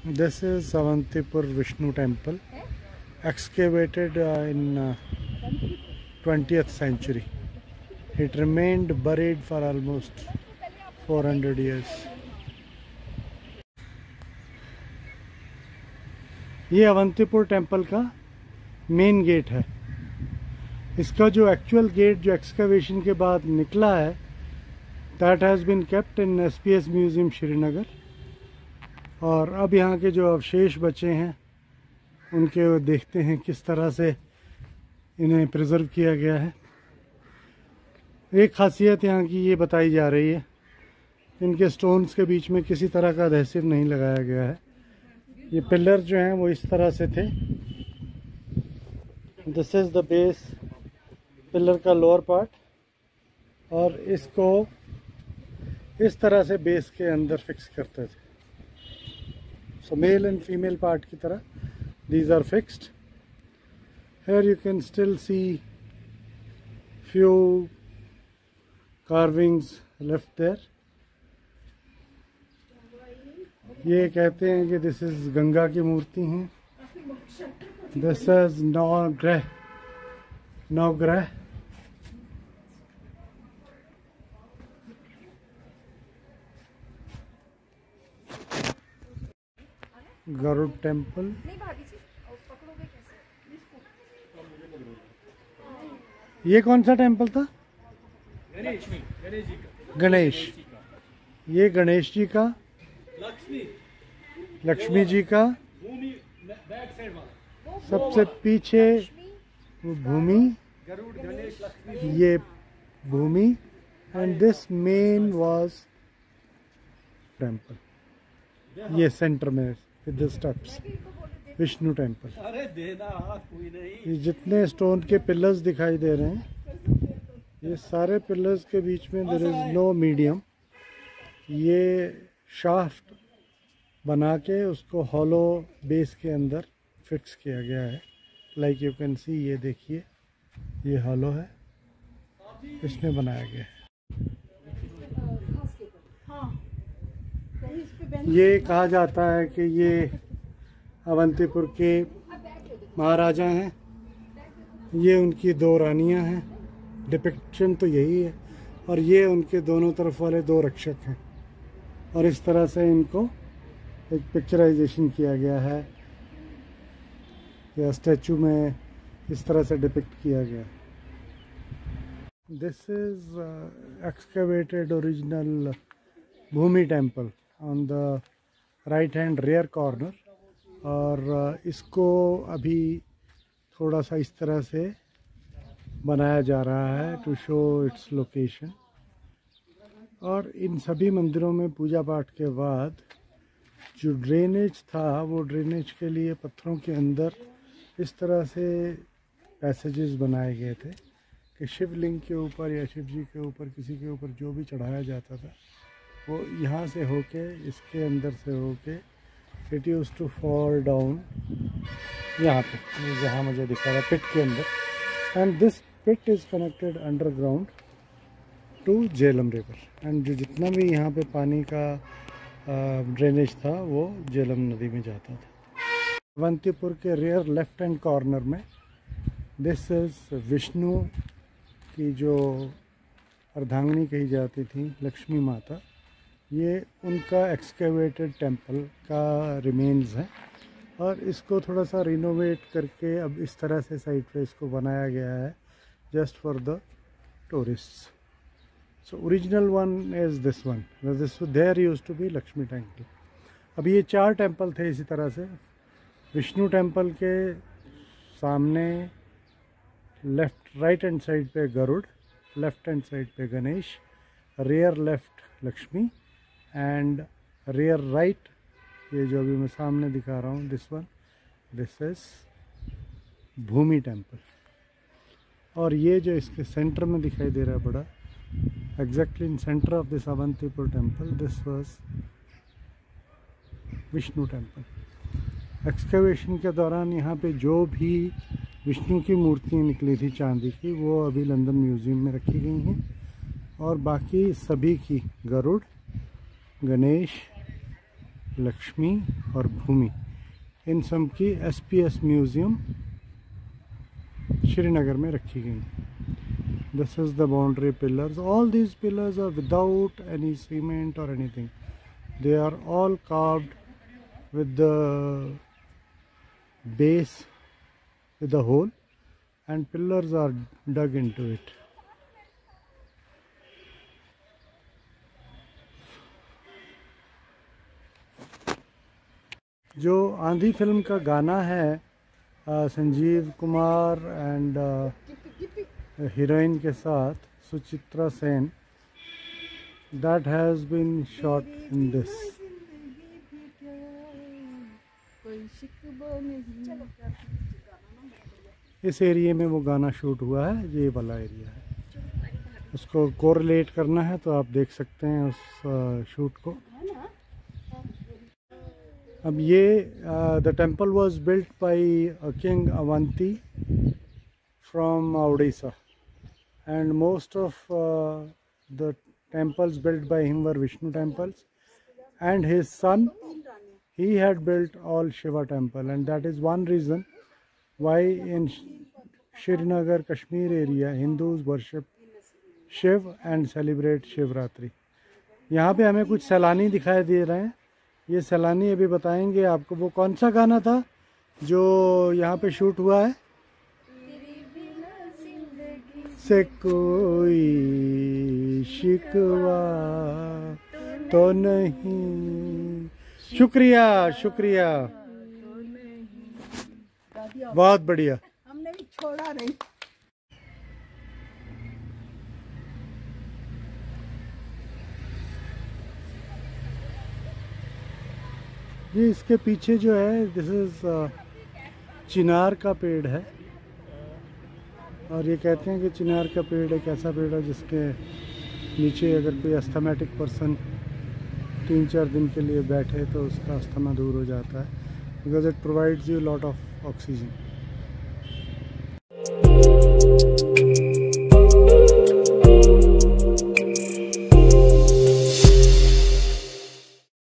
This is Avantipur Vishnu temple, excavated in 20th century. It remained buried for almost 400 years. ये Avantipur temple का main gate है। इसका जो actual gate जो excavation के बाद निकला है, that has been kept in SPS museum Srinagar. और अब यहाँ के जो अवशेष बचे हैं उनके देखते हैं किस तरह से इन्हें प्रिजर्व किया गया है। एक खासियत यहाँ की ये बताई जा रही है, इनके स्टोन्स के बीच में किसी तरह का एडहेसिव नहीं लगाया गया है। ये पिलर जो हैं वो इस तरह से थे। This is the base, pillar का लोअर पार्ट, और इसको इस तरह से बेस के अंदर फिक्स करते थे। So male and female part की तरह these are fixed. Here you can still see few carvings left there. ये कहते हैं कि this is गंगा की मूर्ति हैं। This is नवग्रह। गरुड़ टेम्पल। ये कौन सा टेम्पल था? गणेश। ये गणेश जी का, लक्ष्मी जी का, सबसे पीछे भूमि, ये भूमि, and this main was temple. ये सेंटर में with the steps Vishnu temple. ये जितने स्टोन के पिलर्स दिखाई दे रहे हैं, ये सारे पिलर्स के बीच में देयर इज नो मीडियम। ये शाफ्ट बना के उसको हॉलो बेस के अंदर फिक्स किया गया है। लाइक यू कैन सी, ये देखिए, ये हॉलो है, इसमें बनाया गया है। ये कहा जाता है कि ये अवंतीपुर के महाराजा हैं। ये उनकी दो रानियां हैं, डिपिक्शन तो यही है, और ये उनके दोनों तरफ वाले दो रक्षक हैं। और इस तरह से इनको एक पिक्चराइजेशन किया गया है, या स्टैचू में इस तरह से डिपिक्ट किया गया है। This is excavated original Bhumi temple on the right hand rear corner. और इसको अभी थोड़ा सा इस तरह से बनाया जा रहा है टू शो इट्स लोकेशन। और इन सभी मंदिरों में पूजा पाठ के बाद जो ड्रेनेज था, वो ड्रेनेज के लिए पत्थरों के अंदर इस तरह से पैसेजेस बनाए गए थे कि शिवलिंग के ऊपर या शिव जी के ऊपर, किसी के ऊपर जो भी चढ़ाया जाता था, वो यहाँ से होके, इसके अंदर से होके, it use to fall down यहाँ पे, जहाँ मुझे दिखा रहा है, पिट के अंदर। And this pit is connected underground to Jhelum river. And जो जितना भी यहाँ पे पानी का ड्रेनेज था, वो झेलम नदी में जाता था। अवंतीपुर के रियर लेफ्ट हैंड कॉर्नर में दिस इज़ विष्णु की जो अर्धांगिनी कही जाती थी, लक्ष्मी माता। ये उनका एक्सकेवेटेड टेम्पल का रिमेन्स है, और इसको थोड़ा सा रिनोवेट करके अब इस तरह से साइड पे इसको बनाया गया है, just for the tourists. So original one is this one, this there used to be Lakshmi temple. अब ये 4 टेम्पल थे इसी तरह से। विष्णु टेम्पल के सामने लेफ्ट राइट हैंड साइड पे गरुड़, लेफ्ट हैंड साइड पे Ganesh, rear left Lakshmi, and rear right, ये जो अभी मैं सामने दिखा रहा हूँ, this one, this is Bhumi temple. और ये जो इसके सेंटर में दिखाई दे रहा है बड़ा, exactly in centre of this Avantipur temple, this was Vishnu temple. Excavation के दौरान यहाँ पे जो भी विष्णु की मूर्तियाँ निकली थी चांदी की, वो अभी लंदन म्यूज़ियम में रखी गई हैं। और बाकी सभी की, गरुड़, गणेश, लक्ष्मी और भूमि, इन सब की SPS म्यूज़ियम श्रीनगर में रखी गई। This is the boundary pillars. All these pillars are without any cement और anything, they are all carved with the base, with the hole, and pillars are dug into it. जो आंधी film का गाना है Sanjeev Kumar and heroine के साथ Suchitra Sen, that has been shot in this. इस area में वो गाना शूट हुआ है, ये वाला एरिया है। उसको कोरिलेट करना है तो आप देख सकते हैं उस शूट को। अब ये the temple was built by king Avanti from Odisha and most of the temples built by him were Vishnu temples, and his son, he had built all Shiva temple, and that is one reason why in Srinagar, Kashmir area, Hindus worship Shiv and celebrate Shivratri. यहाँ पे हमें कुछ सैलानी दिखाई दे रहे हैं। ये सैलानी अभी बताएंगे आपको वो कौन सा गाना था जो यहाँ पे शूट हुआ है। से कोई शिकवा तो नहीं। शुक्रिया शुक्रिया, बहुत बढ़िया। हमने भी छोड़ा नहीं। ये इसके पीछे जो है दिस इज चिनार का पेड़ है, और ये कहते हैं कि चिनार का पेड़ एक ऐसा पेड़ है जिसके नीचे अगर कोई अस्थमेटिक पर्सन 3-4 दिन के लिए बैठे तो उसका अस्थमा दूर हो जाता है, because it provides you lot of oxygen.